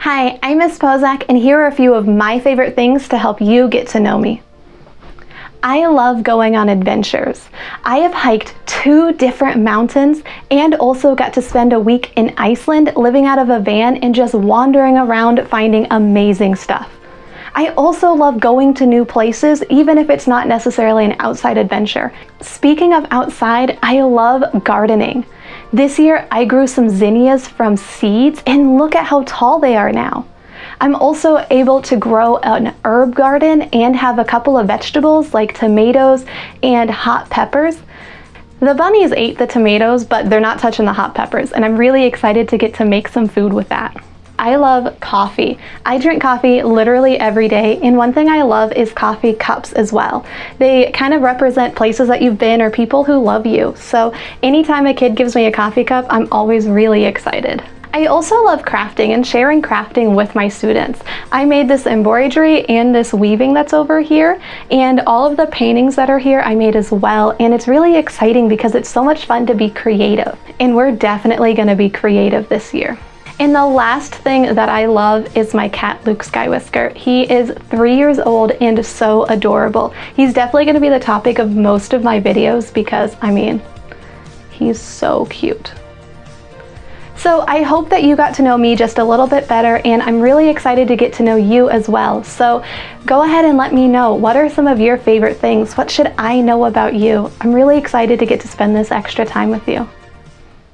Hi, I'm Miss Pozak, and here are a few of my favorite things to help you get to know me. I love going on adventures. I have hiked 2 different mountains and also got to spend a week in Iceland living out of a van and just wandering around finding amazing stuff. I also love going to new places, even if it's not necessarily an outside adventure. Speaking of outside, I love gardening. This year, I grew some zinnias from seeds, and look at how tall they are now. I'm also able to grow an herb garden and have a couple of vegetables like tomatoes and hot peppers. The bunnies ate the tomatoes, but they're not touching the hot peppers, and I'm really excited to get to make some food with that. I love coffee. I drink coffee literally every day, and one thing I love is coffee cups as well. They kind of represent places that you've been or people who love you. So anytime a kid gives me a coffee cup, I'm always really excited. I also love crafting and sharing crafting with my students. I made this embroidery and this weaving that's over here, and all of the paintings that are here I made as well, and it's really exciting because it's so much fun to be creative, and we're definitely going to be creative this year. And the last thing that I love is my cat, Luke Skywhisker. He is 3 years old and so adorable. He's definitely going to be the topic of most of my videos because, I mean, he's so cute. So I hope that you got to know me just a little bit better, and I'm really excited to get to know you as well. So go ahead and let me know, what are some of your favorite things? What should I know about you? I'm really excited to get to spend this extra time with you.